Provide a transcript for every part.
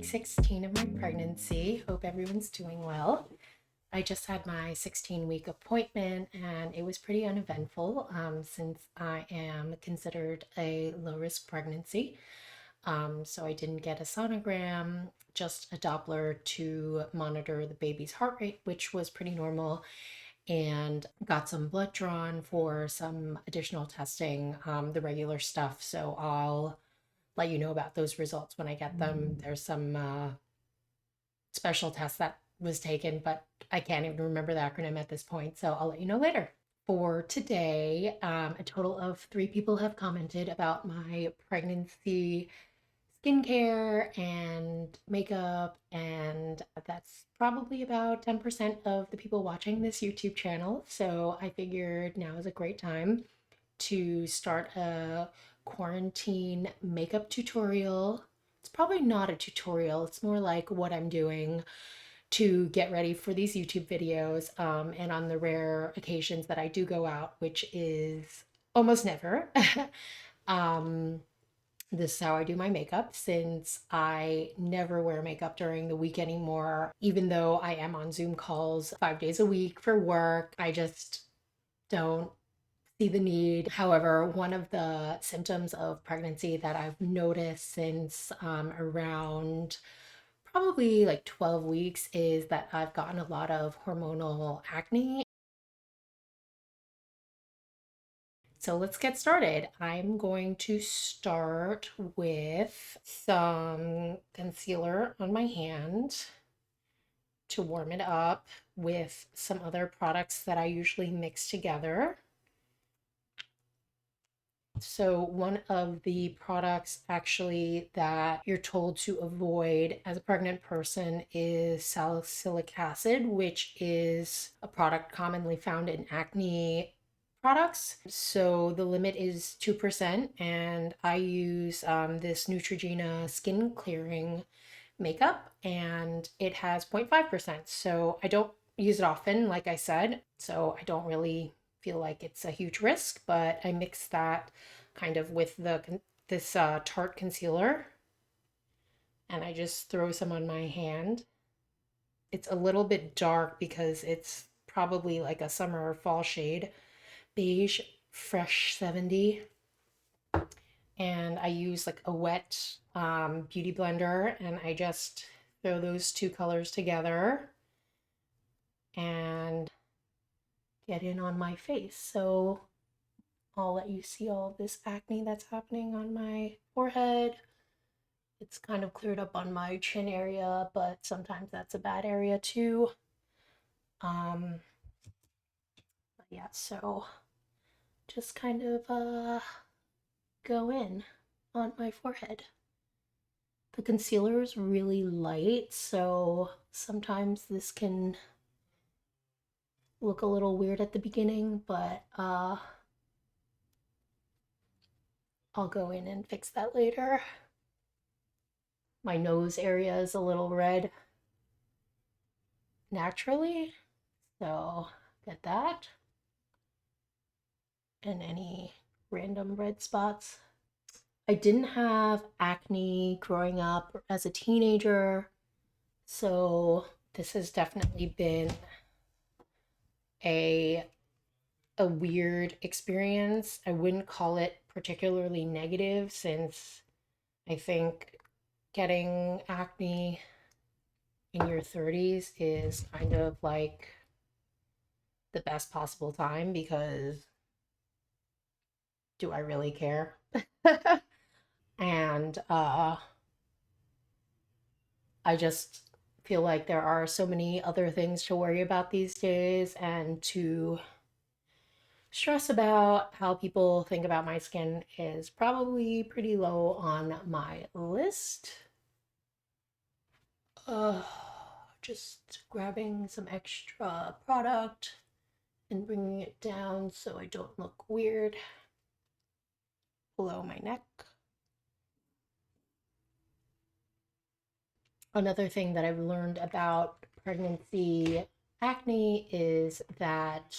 week 16 of my pregnancy. Hope everyone's doing well. I just had my 16-week appointment and it was pretty uneventful since I am considered a low-risk pregnancy. So I didn't get a sonogram, just a Doppler to monitor the baby's heart rate, which was pretty normal, and got some blood drawn for some additional testing, the regular stuff. So I'll let you know about those results when I get them. There's some special test that was taken, but I can't even remember the acronym at this point, so I'll let you know later. For today, a total of 3 people have commented about my pregnancy skincare and makeup, and that's probably about 10% of the people watching this YouTube channel. So I figured now is a great time to start a quarantine makeup tutorial. It's probably not a tutorial, it's more like what I'm doing to get ready for these YouTube videos, and on the rare occasions that I do go out, which is almost never. This is how I do my makeup, since I never wear makeup during the week anymore. Even though I am on Zoom calls 5 days a week for work, I just don't see the need. However, one of the symptoms of pregnancy that I've noticed since around probably like 12 weeks is that I've gotten a lot of hormonal acne. So let's get started. I'm going to start with some concealer on my hand to warm it up with some other products that I usually mix together. So one of the products actually that you're told to avoid as a pregnant person is salicylic acid, which is a product commonly found in acne products. So the limit is 2%, and I use this Neutrogena skin clearing makeup, and it has 0.5%. So I don't use it often, like I said, so I don't really feel like it's a huge risk, but I mix that kind of with this Tarte concealer, and I just throw some on my hand. It's a little bit dark because it's probably like a summer or fall shade, beige fresh 70, and I use like a wet beauty blender, and I just throw those two colors together and get in on my face. So I'll let you see all this acne that's happening on my forehead. It's kind of cleared up on my chin area, but sometimes that's a bad area too. But yeah, so just kind of go in on my forehead. The concealer is really light, so sometimes this can look a little weird at the beginning, but I'll go in and fix that later. My nose area is a little red naturally, so get that. And any random red spots. I didn't have acne growing up as a teenager, so this has definitely been a weird experience. I wouldn't call it particularly negative, since I think getting acne in your 30s is kind of like the best possible time, because do I really care? And I just feel like there are so many other things to worry about these days and to stress about. How people think about my skin is probably pretty low on my list. Just grabbing some extra product and bringing it down so I don't look weird below my neck. Another thing that I've learned about pregnancy acne is that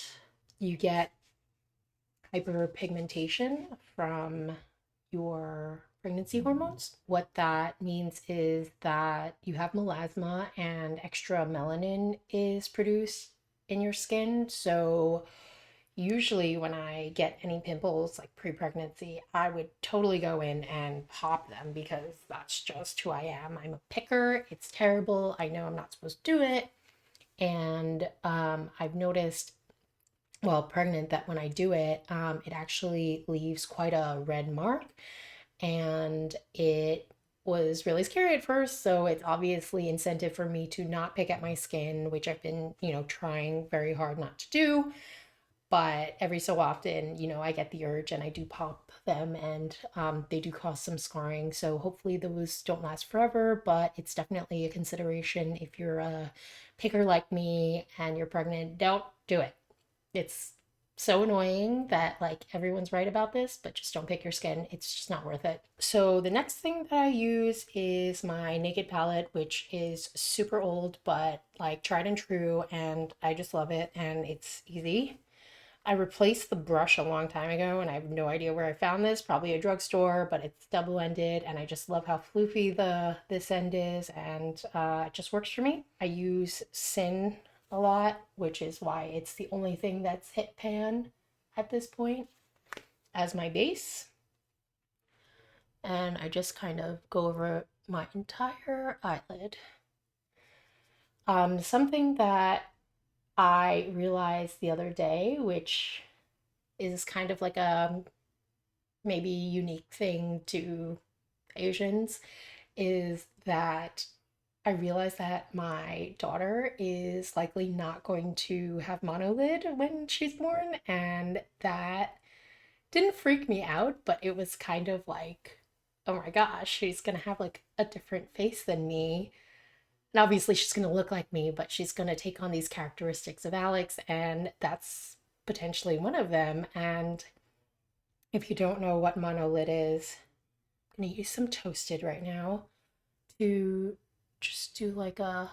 you get hyperpigmentation from your pregnancy hormones. What that means is that you have melasma and extra melanin is produced in your skin. So usually when I get any pimples like pre-pregnancy, I would totally go in and pop them because that's just who I am. I'm a picker. It's terrible. I know I'm not supposed to do it. And I've noticed while pregnant that when I do it, it actually leaves quite a red mark. And it was really scary at first. So it's obviously incentive for me to not pick at my skin, which I've been, trying very hard not to do. But every so often, I get the urge and I do pop them, and they do cause some scarring. So hopefully those don't last forever, but it's definitely a consideration if you're a picker like me and you're pregnant. Don't do it. It's so annoying that like everyone's right about this, but just don't pick your skin. It's just not worth it. So the next thing that I use is my Naked palette, which is super old, but like tried and true, and I just love it and it's easy. I replaced the brush a long time ago and I have no idea where I found this, probably a drugstore, but it's double-ended and I just love how floofy this end is, and it just works for me. I use Sin a lot, which is why it's the only thing that's hit pan at this point as my base. And I just kind of go over my entire eyelid. Something that I realized the other day, which is kind of like a maybe unique thing to Asians, is that I realized that my daughter is likely not going to have monolid when she's born, and that didn't freak me out, but it was kind of like, oh my gosh, she's gonna have like a different face than me. And obviously she's gonna look like me, but she's gonna take on these characteristics of Alex, and that's potentially one of them. And if you don't know what monolid is, I'm gonna use some toasted right now to just do like a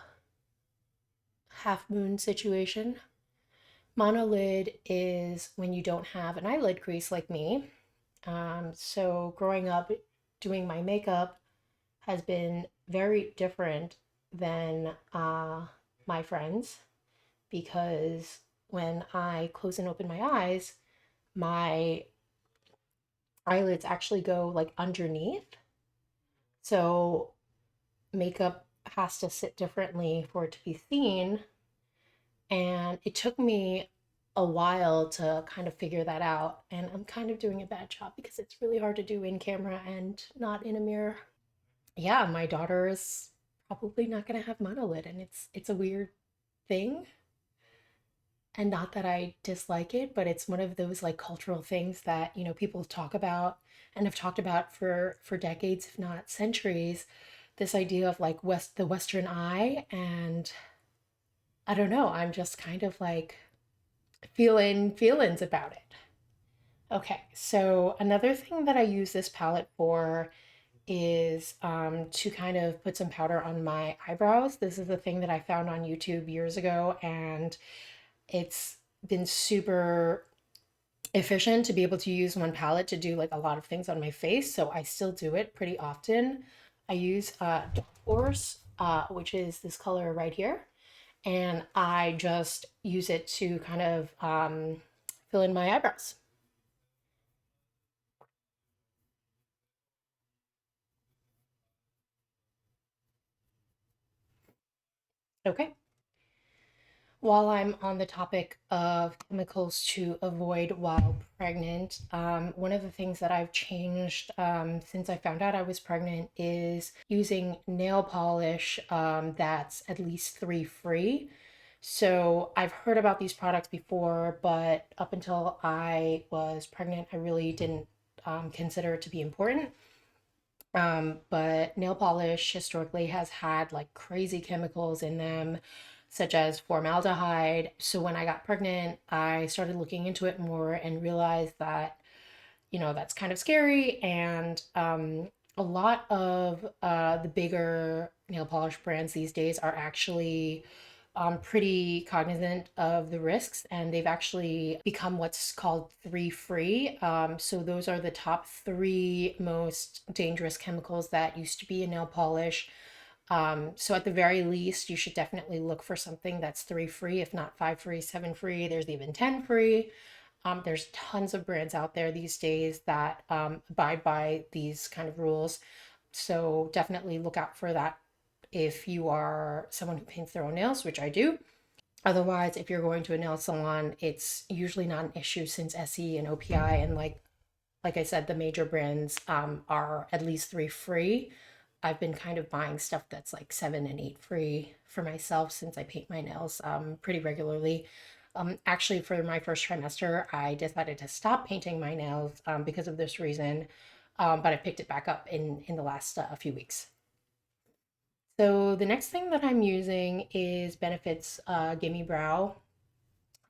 half moon situation. Monolid is when you don't have an eyelid crease like me. So growing up doing my makeup has been very different than my friends, because when I close and open my eyes, my eyelids actually go like underneath. So makeup has to sit differently for it to be seen. And it took me a while to kind of figure that out. And I'm kind of doing a bad job because it's really hard to do in camera and not in a mirror. Yeah, my daughter is probably not going to have monolid, and it's a weird thing. And not that I dislike it, but it's one of those like cultural things that, people talk about and have talked about for decades, if not centuries. This idea of like the Western eye, and I don't know, I'm just kind of like feeling feelings about it. Okay, so another thing that I use this palette for is to kind of put some powder on my eyebrows. This is a thing that I found on YouTube years ago, and it's been super efficient to be able to use one palette to do like a lot of things on my face. So I still do it pretty often. I use Darkhorse, which is this color right here, and I just use it to kind of fill in my eyebrows. Okay. While I'm on the topic of chemicals to avoid while pregnant, one of the things that I've changed since I found out I was pregnant is using nail polish that's at least three free. So I've heard about these products before, but up until I was pregnant, I really didn't consider it to be important. But nail polish historically has had like crazy chemicals in them, such as formaldehyde. So when I got pregnant, I started looking into it more and realized that, that's kind of scary. And a lot of the bigger nail polish brands these days are actually pretty cognizant of the risks, and they've actually become what's called three free. So those are the top three most dangerous chemicals that used to be in nail polish. So at the very least, you should definitely look for something that's three free, if not five free, seven free. There's even 10 free. There's tons of brands out there these days that abide by these kind of rules. So definitely look out for that if you are someone who paints their own nails, which I do. Otherwise, if you're going to a nail salon, it's usually not an issue since SE and OPI and like I said, the major brands are at least three free. I've been kind of buying stuff that's like seven and eight free for myself since I paint my nails pretty regularly. Actually, for my first trimester, I decided to stop painting my nails because of this reason, but I picked it back up in the last few weeks. So the next thing that I'm using is Benefit's GimMe Brow.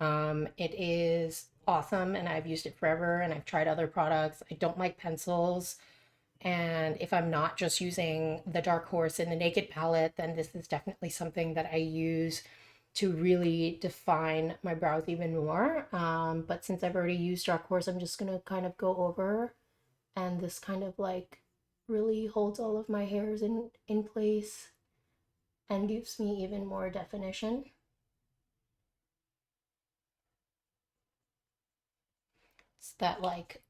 It is awesome and I've used it forever and I've tried other products. I don't like pencils. And if I'm not just using the Darkhorse in the Naked palette, then this is definitely something that I use to really define my brows even more. But since I've already used Darkhorse, I'm just gonna kind of go over, and this kind of like really holds all of my hairs in place and gives me even more definition. It's that like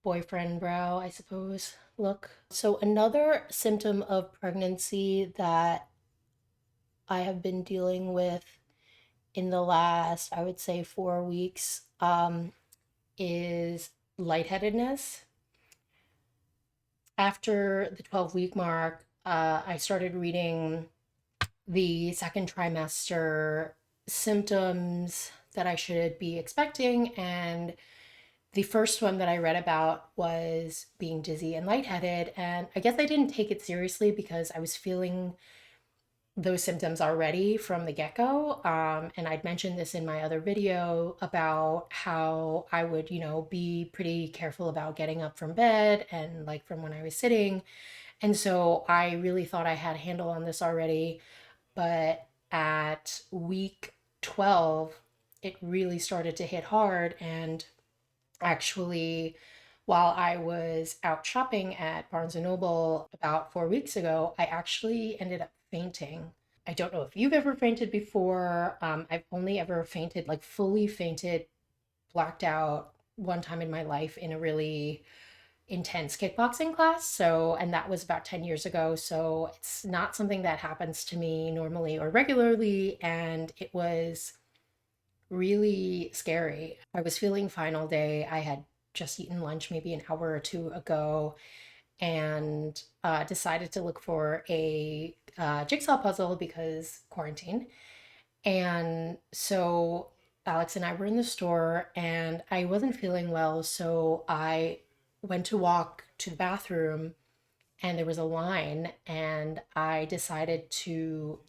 boyfriend brow, I suppose, look. So another symptom of pregnancy that I have been dealing with in the last, I would say, 4 weeks, is lightheadedness. After the 12-week mark, I started reading the second trimester symptoms that I should be expecting, and the first one that I read about was being dizzy and lightheaded. And I guess I didn't take it seriously because I was feeling those symptoms already from the get-go. And I'd mentioned this in my other video about how I would, be pretty careful about getting up from bed and like from when I was sitting. And so I really thought I had a handle on this already. But at week 12, it really started to hit hard. And actually, while I was out shopping at Barnes& and Noble about 4 weeks ago, I actually ended up fainting. I don't know if you've ever fainted before. I've only ever fainted, like fully fainted, blacked out one time in my life in a really intense kickboxing class. So, and that was about 10 years ago. So it's not something that happens to me normally or regularly. And it was really scary. I was feeling fine all day. I had just eaten lunch maybe an hour or two ago and decided to look for a jigsaw puzzle because quarantine. And so Alex and I were in the store and I wasn't feeling well. So I went to walk to the bathroom and there was a line, and I decided to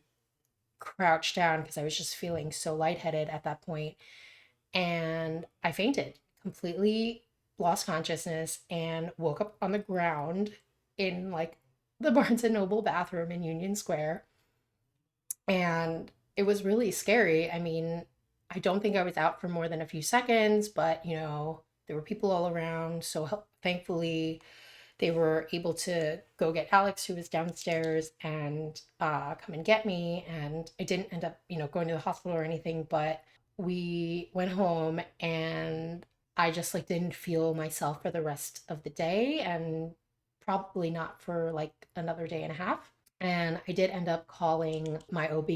crouch down because I was just feeling so lightheaded at that point, and I fainted, completely lost consciousness, and woke up on the ground in like the Barnes and Noble bathroom in Union Square. And it was really scary. I mean, I don't think I was out for more than a few seconds, but there were people all around. So thankfully, they were able to go get Alex, who was downstairs, and come and get me. And I didn't end up, going to the hospital or anything, but we went home and I just like didn't feel myself for the rest of the day and probably not for like another day and a half. And I did end up calling my OB,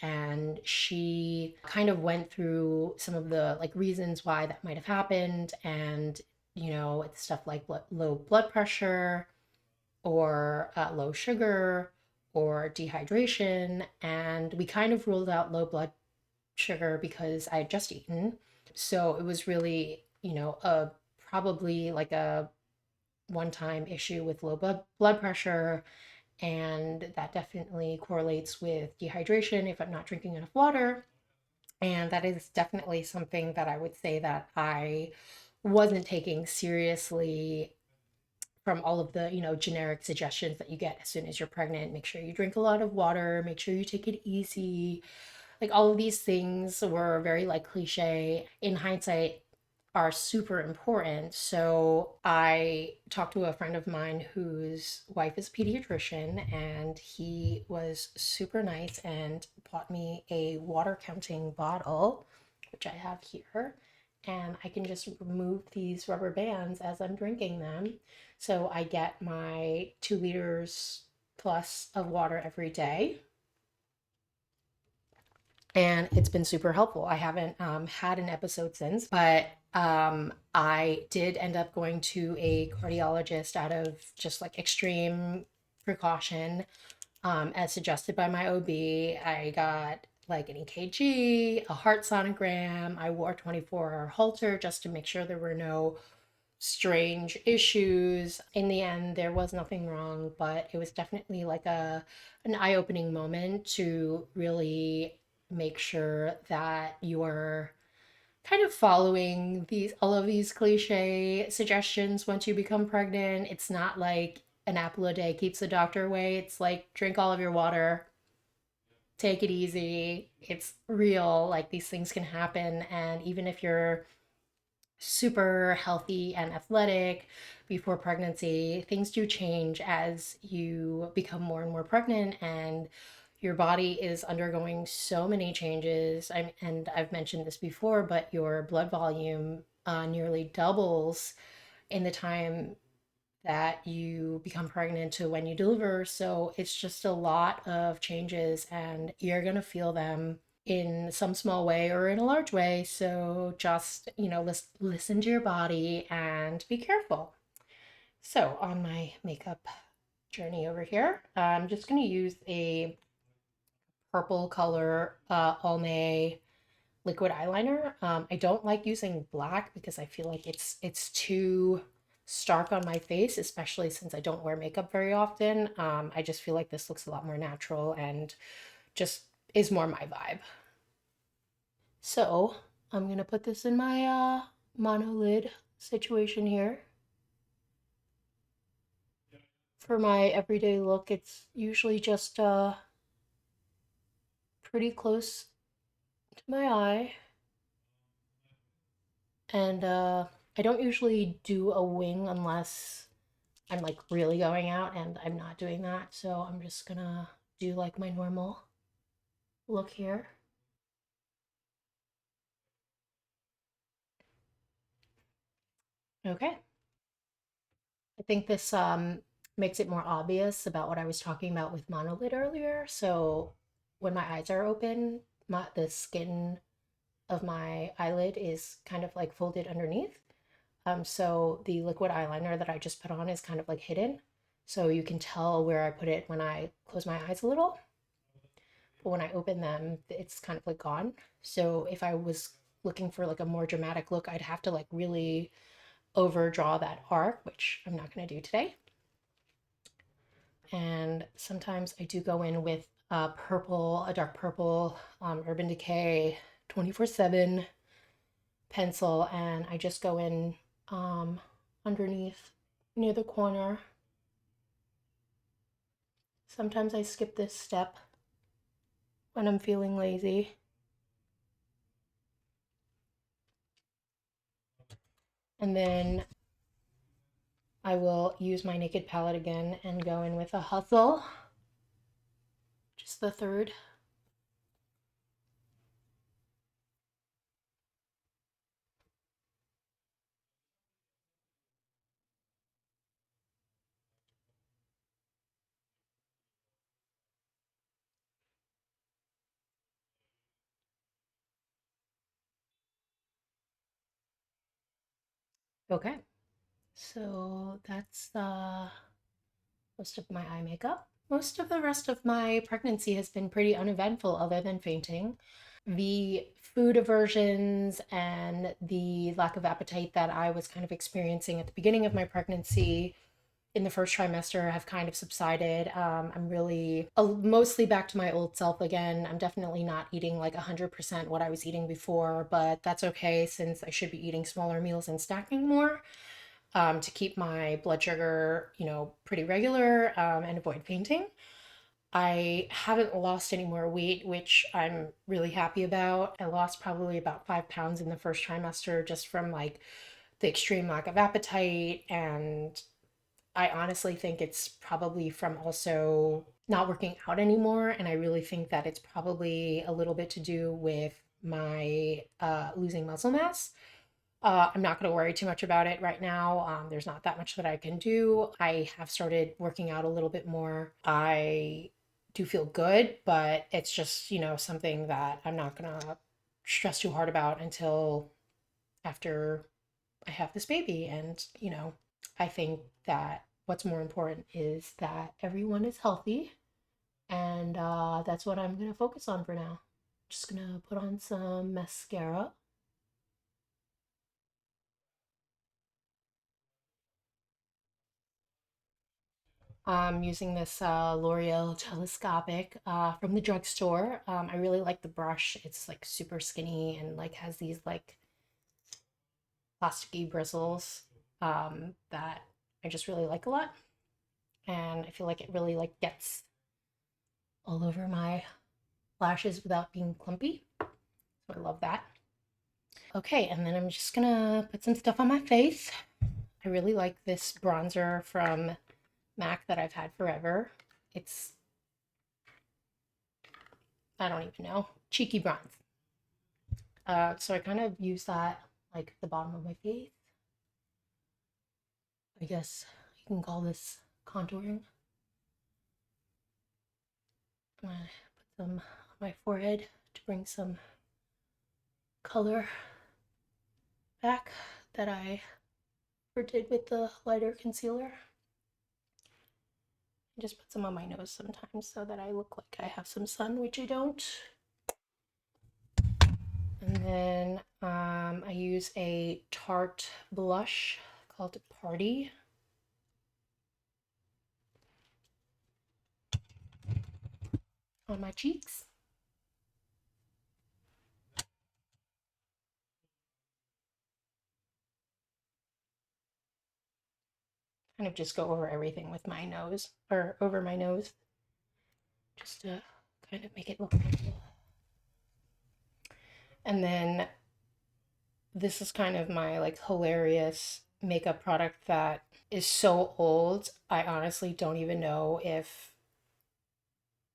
and she kind of went through some of the like reasons why that might have happened. And, it's stuff like low blood pressure or low sugar or dehydration. And we kind of ruled out low blood sugar because I had just eaten. So it was really, a probably like a one-time issue with low blood pressure, and that definitely correlates with dehydration if I'm not drinking enough water. And that is definitely something that I would say that I wasn't taking seriously from all of the, generic suggestions that you get as soon as you're pregnant. Make sure you drink a lot of water, make sure you take it easy, Like all of these things were very like cliche. In hindsight, are super important. So I talked to a friend of mine whose wife is a pediatrician, and he was super nice and bought me a water counting bottle, which I have here. And I can just remove these rubber bands as I'm drinking them. So I get my 2 liters plus of water every day, and it's been super helpful. I haven't had an episode since, but I did end up going to a cardiologist out of just like extreme precaution, as suggested by my OB. I got like an EKG, a heart sonogram. I wore a 24-hour Holter just to make sure there were no strange issues. In the end, there was nothing wrong, but it was definitely like an eye-opening moment to really make sure that you're kind of following these all of these cliche suggestions once you become pregnant. It's not like an apple a day keeps the doctor away. It's like drink all of your water, take it easy. It's real. Like these things can happen, and even if you're super healthy and athletic before pregnancy, things do change as you become more and more pregnant, and your body is undergoing so many changes. And I've mentioned this before, but your blood volume nearly doubles in the time that you become pregnant to when you deliver. So it's just a lot of changes, and you're going to feel them in some small way or in a large way. So just, listen to your body and be careful. So on my makeup journey over here, I'm just going to use a purple color Almay liquid eyeliner. I don't like using black because I feel like it's too stark on my face, especially since I don't wear makeup very often. I just feel like this looks a lot more natural and just is more my vibe. So I'm gonna put this in my monolid situation here. For my everyday look, it's usually just pretty close to my eye. And I don't usually do a wing unless I'm like really going out, and I'm not doing that. So I'm just gonna do like my normal look here. Okay. I think this makes it more obvious about what I was talking about with monolid earlier. So when my eyes are open, the skin of my eyelid is kind of like folded underneath. So the liquid eyeliner that I just put on is kind of like hidden. So you can tell where I put it when I close my eyes a little. But when I open them, it's kind of like gone. So if I was looking for like a more dramatic look, I'd have to like really overdraw that arc, which I'm not going to do today. And sometimes I do go in with a dark purple Urban Decay 24/7 pencil, and I just go in underneath near the corner. Sometimes I skip this step when I'm feeling lazy. And then I will use my Naked palette again and go in with a Hustle, just the third. Okay, so that's most of my eye makeup. Most of the rest of my pregnancy has been pretty uneventful other than fainting. The food aversions and the lack of appetite that I was kind of experiencing at the beginning of my pregnancy in the first trimester have kind of subsided. I'm really mostly back to my old self again. I'm definitely not eating like 100% what I was eating before, but that's okay since I should be eating smaller meals and snacking more, to keep my blood sugar, pretty regular, and avoid fainting. I haven't lost any more weight, which I'm really happy about. I lost probably about 5 pounds in the first trimester just from like the extreme lack of appetite. And I honestly think it's probably from also not working out anymore. And I really think that it's probably a little bit to do with my losing muscle mass. I'm not going to worry too much about it right now. There's not that much that I can do. I have started working out a little bit more. I do feel good, but it's just, something that I'm not going to stress too hard about until after I have this baby. And, I think that what's more important is that everyone is healthy. And that's what I'm going to focus on for now. Just going to put on some mascara. I'm using this L'Oreal telescopic from the drugstore. I really like the brush. It's like super skinny and like has these like plasticky bristles that I just really like a lot. And I feel like it really like gets all over my lashes without being clumpy. So I love that. Okay, and then I'm just gonna put some stuff on my face. I really like this bronzer from MAC that I've had forever. It's, I don't even know, cheeky bronze. So I kind of use that like the bottom of my face. I guess you can call this contouring. I'm gonna put some on my forehead to bring some color back that I did with the lighter concealer. I just put some on my nose sometimes so that I look like I have some sun, which I don't. And then I use a Tarte blush called Party. On my cheeks. Kind of just go over everything with my nose, or over my nose, just to kind of make it look natural. And then this is kind of my like hilarious makeup product that is so old. I honestly don't even know if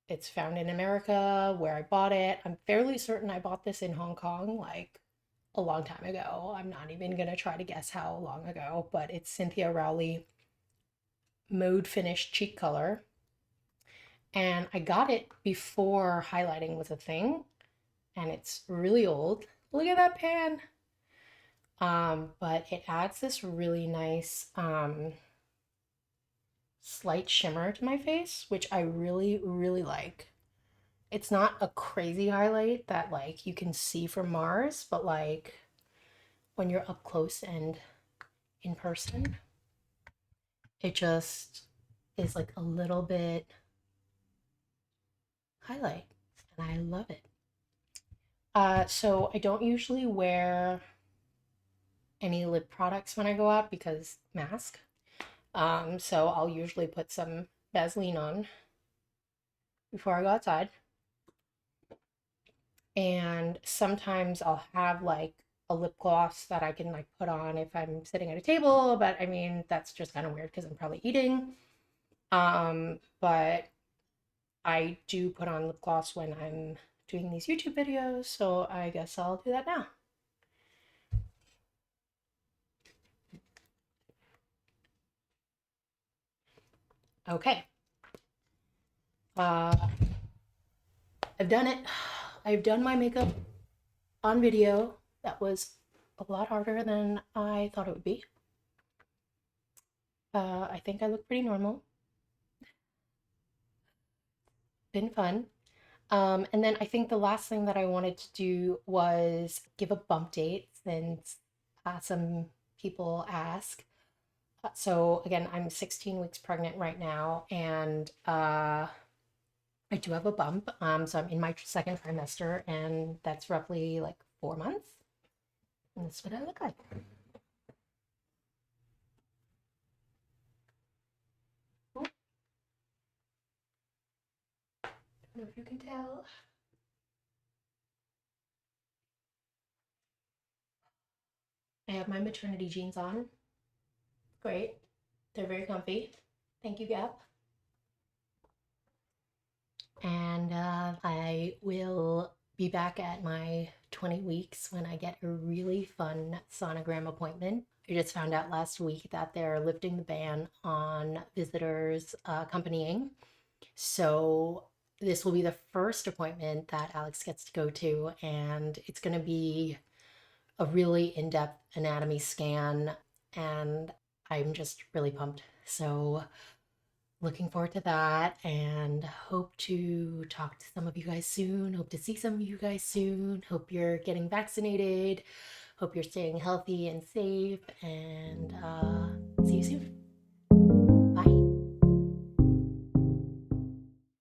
it's found in America, where I bought it. I'm fairly certain I bought this in Hong Kong like a long time ago. I'm not even gonna try to guess how long ago, but it's Cynthia Rowley Modefinish cheek color. And I got it before highlighting was a thing, and it's really old. Look at that pan. But it adds this really nice slight shimmer to my face, which I really, really like. It's not a crazy highlight that like you can see from Mars, but like when you're up close and in person, it just is like a little bit highlight, and I love it. So I don't usually wear any lip products when I go out because mask. So I'll usually put some Vaseline on before I go outside. And sometimes I'll have like a lip gloss that I can like put on if I'm sitting at a table, but I mean that's just kind of weird because I'm probably eating. But I do put on lip gloss when I'm doing these YouTube videos, so I guess I'll do that now. Okay. Uh, I've done it. I've done my makeup on video. That was a lot harder than I thought it would be. I think I look pretty normal. Been fun. And then I think the last thing that I wanted to do was give a bump date since some people ask. So again, I'm 16 weeks pregnant right now, and I do have a bump. So I'm in my second trimester, and that's roughly like 4 months. And that's what I look like. I don't know if you can tell. I have my maternity jeans on. Great. They're very comfy. Thank you, Gap. And I will be back at my 20 weeks when I get a really fun sonogram appointment. I just found out last week that they're lifting the ban on visitors accompanying. So this will be the first appointment that Alex gets to go to, and it's going to be a really in-depth anatomy scan, and I'm just really pumped. So looking forward to that and hope to talk to some of you guys soon. Hope to see some of you guys soon. Hope you're getting vaccinated. Hope you're staying healthy and safe, and see you soon.